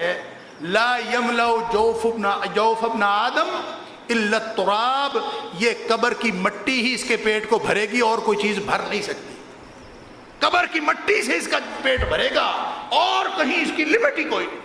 ہے لا یملأ جوف ابن آدم الا التراب، یہ قبر کی مٹی ہی اس کے پیٹ کو بھرے گی اور کوئی چیز بھر نہیں سکتی. قبر کی مٹی سے اس کا پیٹ بھرے گا اور کہیں اس کی لمٹ ہی کوئی نہیں.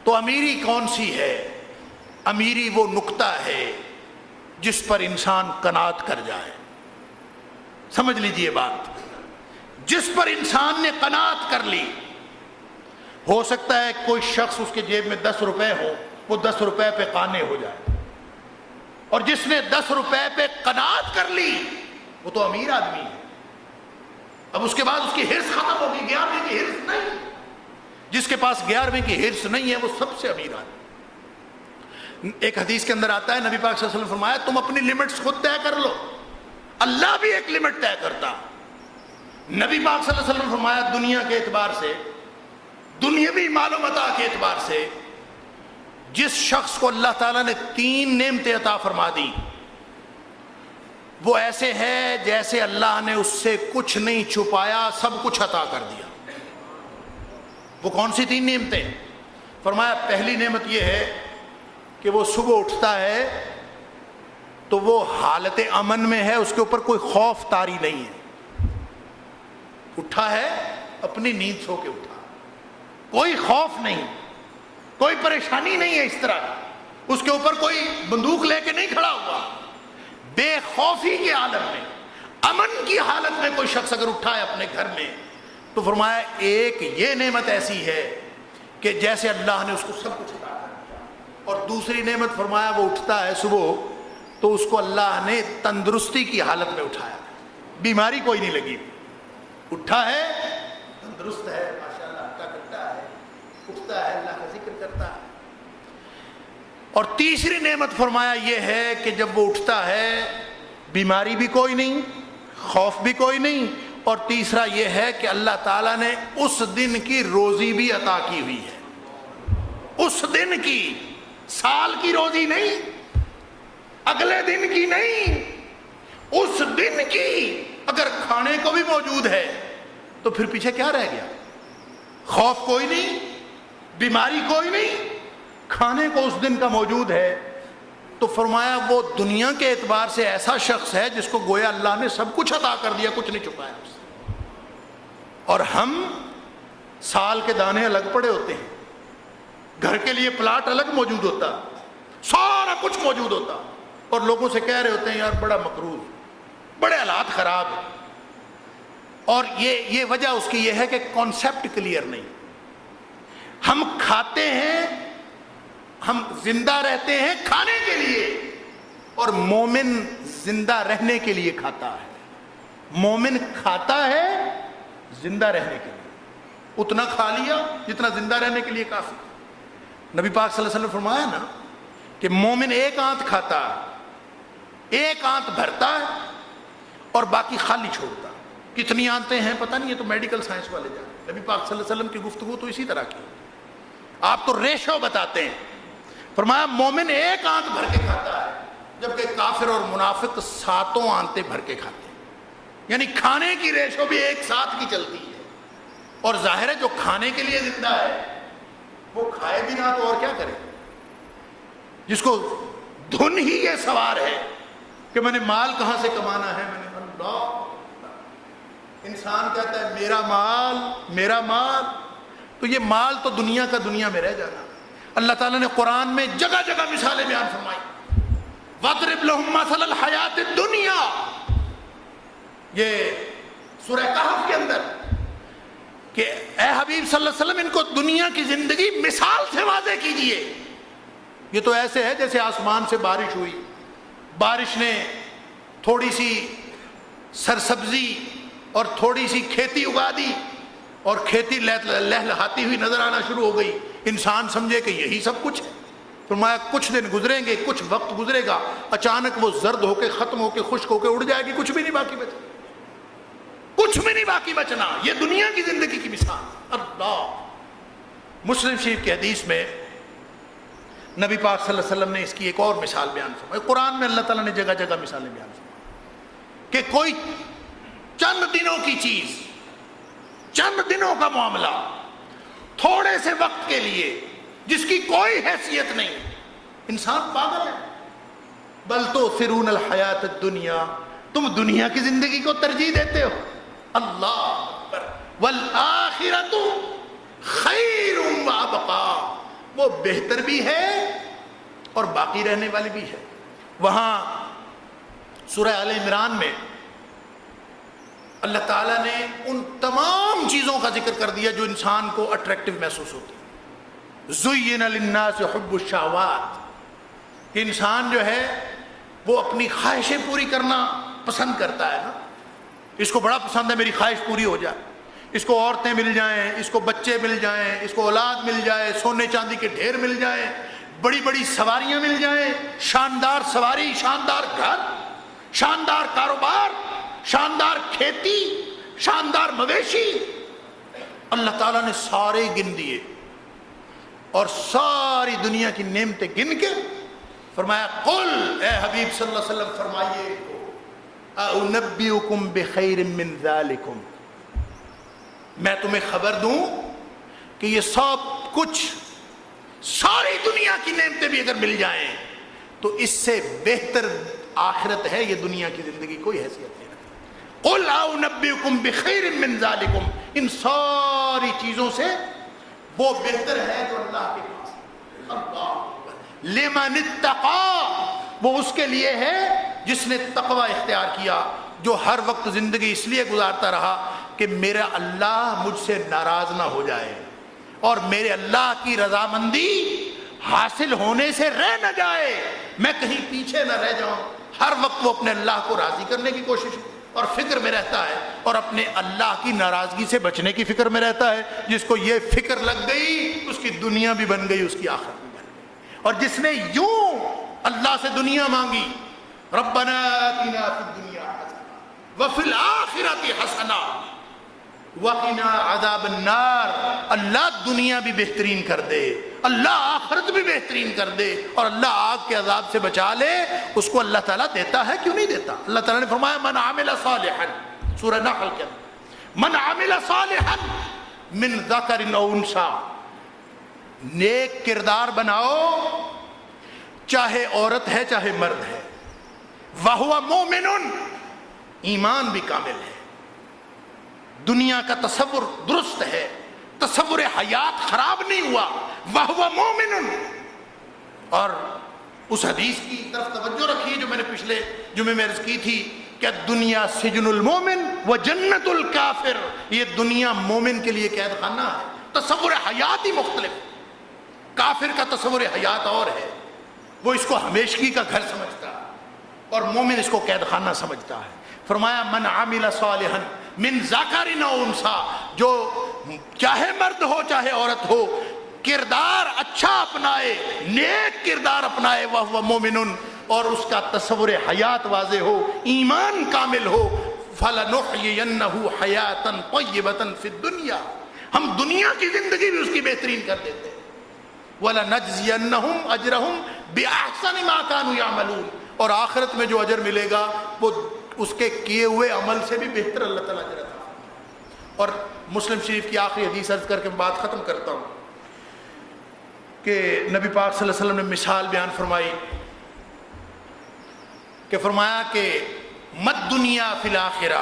تو امیری کون سی ہے؟ امیری وہ نقطہ ہے جس پر انسان قناعت کر جائے. سمجھ لیجئے بات، جس پر انسان نے قناعت کر لی. ہو سکتا ہے کوئی شخص اس کے جیب میں 10 روپے ہو، وہ 10 روپے پہ قانے ہو جائے، اور جس نے 10 روپے پہ قناعت کر لی وہ تو امیر آدمی ہے. اب اس کے بعد اس کی ہرس ختم ہوگی، 11ویں کی ہرس نہیں. جس کے پاس 11ویں کی ہرس نہیں ہے وہ سب سے امیر آدمی. ایک حدیث کے اندر آتا ہے، نبی پاک صلی اللہ علیہ وسلم فرمایا تم اپنی لمٹس خود طے کر لو، اللہ بھی ایک لمٹ طے کرتا. نبی پاک صلی اللہ علیہ وسلم فرمایا دنیا کے اعتبار سے، دنیاوی مال و متاع کے اعتبار سے جس شخص کو اللہ تعالیٰ نے 3 نعمتیں عطا فرما دی وہ ایسے ہے جیسے اللہ نے اس سے کچھ نہیں چھپایا، سب کچھ عطا کر دیا. وہ کون سی 3 نعمتیں؟ فرمایا پہلی نعمت یہ ہے کہ وہ صبح اٹھتا ہے تو وہ حالت امن میں ہے، اس کے اوپر کوئی خوف طاری نہیں ہے. اٹھا ہے اپنی نیند سو کے اٹھا، کوئی خوف نہیں، کوئی پریشانی نہیں ہے اس طرح. اس کے اوپر کوئی بندوق لے کے نہیں کھڑا ہوا. بے خوفی کے عالم میں، امن کی حالت میں کوئی شخص اگر اٹھا ہے اپنے گھر میں تو فرمایا ایک یہ نعمت ایسی ہے کہ جیسے اللہ نے اس کو سب کچھ عطا کر دیا. اور دوسری نعمت فرمایا وہ اٹھتا ہے صبح تو اس کو اللہ نے تندرستی کی حالت میں اٹھایا، بیماری کوئی نہیں لگی. اٹھا ہے تندرست ہے، ماشاءاللہ اللہ کرتا ہے، اٹھتا ہے اللہ کا ذکر کرتا ہے. اور تیسری نعمت فرمایا یہ ہے کہ جب وہ اٹھتا ہے بیماری بھی کوئی نہیں، خوف بھی کوئی نہیں، اور تیسرا یہ ہے کہ اللہ تعالیٰ نے اس دن کی روزی بھی عطا کی ہوئی ہے. اس دن کی، سال کی روزی نہیں، اگلے دن کی نہیں، اس دن کی. اگر کھانے کو بھی موجود ہے تو پھر پیچھے کیا رہ گیا؟ خوف کوئی نہیں، بیماری کوئی نہیں، کھانے کو اس دن کا موجود ہے. تو فرمایا وہ دنیا کے اعتبار سے ایسا شخص ہے جس کو گویا اللہ نے سب کچھ عطا کر دیا، کچھ نہیں چھپایا اس سے. اور ہم سال کے دانے الگ پڑے ہوتے ہیں، گھر کے لیے پلاٹ الگ موجود ہوتا، سارا کچھ موجود ہوتا، اور لوگوں سے کہہ رہے ہوتے ہیں یار بڑا مقروض، بڑے حالات خراب ہیں. اور یہ وجہ اس کی یہ ہے کہ کانسیپٹ کلیئر نہیں. ہم کھاتے ہیں، ہم زندہ رہتے ہیں کھانے کے لیے، اور مومن زندہ رہنے کے لیے کھاتا ہے. مومن کھاتا ہے زندہ رہنے کے لیے، اتنا کھا لیا جتنا زندہ رہنے کے لیے کافی. نبی پاک صلی اللہ علیہ وسلم فرمایا نا کہ مومن ایک آنت کھاتا ہے، ایک آنت بھرتا ہے اور باقی خالی چھوڑتا. کتنی آنتیں ہیں پتہ نہیں، یہ تو میڈیکل سائنس والے جانتے. نبی پاک صلی اللہ علیہ وسلم کی گفتگو تو اسی طرح کی، آپ تو ریشو بتاتے ہیں. فرمایا مومن ایک آنت بھر کے کھاتا ہے جبکہ کافر اور منافق 7 آنتیں بھر کے کھاتے ہیں. یعنی کھانے کی ریشو بھی ایک ساتھ کی چلتی ہے. اور ظاہر ہے جو کھانے کے لیے زندہ ہے وہ کھائے بھی نہ تو اور کیا کرے. جس کو دھن ہی یہ سوار ہے کہ میں نے مال کہاں سے کمانا ہے، میں نے اللہ، انسان کہتا ہے میرا مال میرا مال. تو یہ مال تو دنیا کا دنیا میں رہ جانا. اللہ تعالیٰ نے قرآن میں جگہ جگہ مثالیں بیان فرمائی. وَاضْرِبْ لَهُم مَّثَلَ الْحَيَاةِ الدُّنْيَا، یہ سورہ کہف کے اندر، کہ اے حبیب صلی اللہ علیہ وسلم ان کو دنیا کی زندگی مثال سے واضح کیجئے. یہ تو ایسے ہے جیسے آسمان سے بارش ہوئی، بارش نے تھوڑی سی سرسبزی اور تھوڑی سی کھیتی اگا دی، اور کھیتی لہلہاتی ہوئی نظر آنا شروع ہو گئی. انسان سمجھے کہ یہی سب کچھ ہے. فرمایا کچھ دن گزریں گے، کچھ وقت گزرے گا، اچانک وہ زرد ہو کے ختم ہو کے خشک ہو کے اڑ جائے گی، کچھ بھی نہیں باقی بچے، کچھ بھی نہیں باقی بچنا. یہ دنیا کی زندگی کی مثال. اللہ، مسلم شریف کی حدیث میں نبی پاک صلی اللہ علیہ وسلم نے اس کی ایک اور مثال بیان فرمائی. قرآن میں اللہ تعالیٰ نے جگہ جگہ مثالیں بیان فرمائی کہ کوئی چند دنوں کی چیز، چند دنوں کا معاملہ، تھوڑے سے وقت کے لیے جس کی کوئی حیثیت نہیں، انسان پاگل ہے۔ بل تؤثرون الحیات الدنیا، تم دنیا کی زندگی کو ترجیح دیتے ہو، اللہ اکبر، والآخرۃ خیر وابقا، وہ بہتر بھی ہے اور باقی رہنے والی بھی ہے۔ وہاں سورہ آل عمران میں اللہ تعالیٰ نے ان تمام چیزوں کا ذکر کر دیا جو انسان کو اٹریکٹیو محسوس ہوتی ہے۔ زُیِّنَ لِلنَّاسِ حُبُّ الشَّهَوَاتِ، کہ انسان جو ہے وہ اپنی خواہشیں پوری کرنا پسند کرتا ہے نا، اس کو بڑا پسند ہے میری خواہش پوری ہو جائے، اس کو عورتیں مل جائیں، اس کو بچے مل جائیں، اس کو اولاد مل جائے، سونے چاندی کے ڈھیر مل جائیں، بڑی بڑی سواریاں مل جائیں، شاندار سواری، شاندار گھر، شاندار کاروبار، شاندار کھیتی، شاندار مویشی۔ اللہ تعالیٰ نے سارے گن دیے اور ساری دنیا کی نعمتیں گن کے فرمایا قل، اے حبیب صلی اللہ علیہ وسلم فرمائیے اُنَبِّئُكُم بِخَيْرٍ مِّن ذَلِكُمْ، میں تمہیں خبر دوں کہ یہ سب کچھ، ساری دنیا کی نعمتیں بھی اگر مل جائیں تو اس سے بہتر آخرت ہے، یہ دنیا کی زندگی کوئی حیثیت نہیں رکھتی۔ قل اُنَبِّئُكُم بِخَيْرٍ مِّن ذَلِكُمْ، ان ساری چیزوں سے وہ بہتر ہے جو اللہ کے پاس۔ اللہ لمن اتقى، وہ اس کے لیے ہے جس نے تقوی اختیار کیا، جو ہر وقت زندگی اس لیے گزارتا رہا کہ میرا اللہ مجھ سے ناراض نہ ہو جائے اور میرے اللہ کی رضامندی حاصل ہونے سے رہ نہ جائے، میں کہیں پیچھے نہ رہ جاؤں۔ ہر وقت وہ اپنے اللہ کو راضی کرنے کی کوشش اور فکر میں رہتا ہے، اور اپنے اللہ کی ناراضگی سے بچنے کی فکر میں رہتا ہے۔ جس کو یہ فکر لگ گئی اس کی دنیا بھی بن گئی، اس کی آخرت بھی بن گئی۔ اور جس نے یوں اللہ سے دنیا مانگی، ربنا آتنا فی الدنیا حسنہ وفی الآخرۃ حسنہ وقنا عذاب النار، اللہ دنیا بھی بہترین کر دے، اللہ آخرت بھی بہترین کر دے، اور اللہ آگ کے عذاب سے بچا لے، اس کو اللہ تعالیٰ دیتا ہے، کیوں نہیں دیتا؟ اللہ تعالیٰ نے فرمایا من عمل صالحا، سورہ نحل کے من عمل صالحا من ذکر او انثی، نیک کردار بناؤ چاہے عورت ہے چاہے مرد ہے، وَهُوَ مُؤْمِنٌ، ایمان بھی کامل ہے، دنیا کا تصور درست ہے، تصور حیات خراب نہیں ہوا، وَهُوَ مُؤْمِنٌ۔ اور اس حدیث کی طرف توجہ رکھیے جو میں نے پچھلے جمعے میں عرض کی تھی کہ دنیا سجن المومن و جنت الکافر، یہ دنیا مومن کے لیے قید خانہ ہے، تصور حیات ہی مختلف، کافر کا تصور حیات اور ہے، وہ اس کو ہمیشگی کا گھر سمجھتا ہے اور مومن اس کو قید خانہ سمجھتا ہے۔ فرمایا من عمل صالحا من ذکر او انثی، جو چاہے مرد ہو چاہے عورت ہو، کردار اچھا اپنائے، نیک کردار اپنائے، وَهُوَ مُؤْمِنٌ، اور اس کا تصور حیات واضح ہو، ایمان کامل ہو، فَلَنُحْيِيَنَّهُ حَيَاةً طَيِّبَةً فِي الدُّنْيَا، ہم دنیا کی زندگی بھی اس کی بہترین کر دیتے ہیں، وَلَنَجْزِيَنَّهُمْ أَجْرَهُمْ بِأَحْسَنِ مَا كَانُوا يَعْمَلُونَ، اور آخرت میں جو اجر ملے گا وہ اس کے کیے ہوئے عمل سے بھی بہتر اللہ تعالیٰ اجر عطا فرمائے۔ اور مسلم شریف کی آخری حدیث عرض کر کے بات ختم کرتا ہوں کہ نبی پاک صلی اللہ علیہ وسلم نے مثال بیان فرمائی کہ فرمایا کہ مت دنیا فی الآخرہ،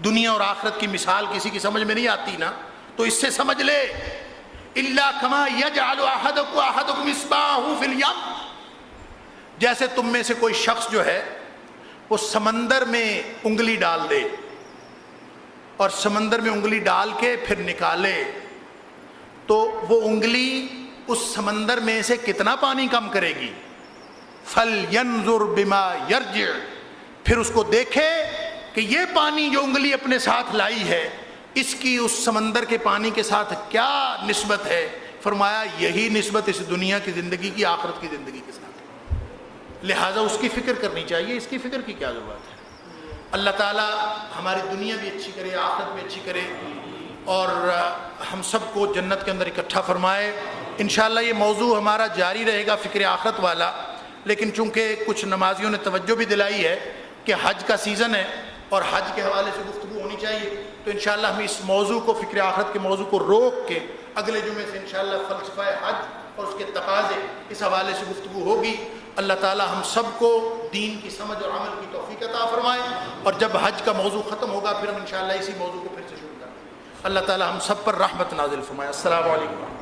دنیا اور آخرت کی مثال کسی کی سمجھ میں نہیں آتی نا تو اس سے سمجھ لے الا کما یجعل احدکم اصبعہ فی الیم، جیسے تم میں سے کوئی شخص جو ہے وہ سمندر میں انگلی ڈال دے اور سمندر میں انگلی ڈال کے پھر نکالے تو وہ انگلی اس سمندر میں سے کتنا پانی کم کرے گی؟ فَلْيَنْظُرْ بِمَا يَرْجِعُ، پھر اس کو دیکھے کہ یہ پانی جو انگلی اپنے ساتھ لائی ہے اس کی اس سمندر کے پانی کے ساتھ کیا نسبت ہے؟ فرمایا یہی نسبت اس دنیا کی زندگی کی آخرت کی زندگی کے ساتھ، لہٰذا اس کی فکر کرنی چاہیے، اس کی فکر کی کیا ضرورت ہے؟ اللہ تعالیٰ ہماری دنیا بھی اچھی کرے، آخرت بھی اچھی کرے، اور ہم سب کو جنت کے اندر اکٹھا فرمائے۔ انشاءاللہ یہ موضوع ہمارا جاری رہے گا فکر آخرت والا، لیکن چونکہ کچھ نمازیوں نے توجہ بھی دلائی ہے کہ حج کا سیزن ہے اور حج کے حوالے سے گفتگو ہونی چاہیے، تو انشاءاللہ ہم اس موضوع کو، فکر آخرت کے موضوع کو روک کے اگلے جمعے سے انشاءاللہ فلسفہ حج اور اس کے تقاضے اس حوالے سے گفتگو ہوگی۔ اللہ تعالی ہم سب کو دین کی سمجھ اور عمل کی توفیق عطا فرمائے، اور جب حج کا موضوع ختم ہوگا پھر ہم انشاءاللہ اسی موضوع کو پھر سے شروع کریں گے۔ اللہ تعالی ہم سب پر رحمت نازل فرمائے۔ السلام علیکم۔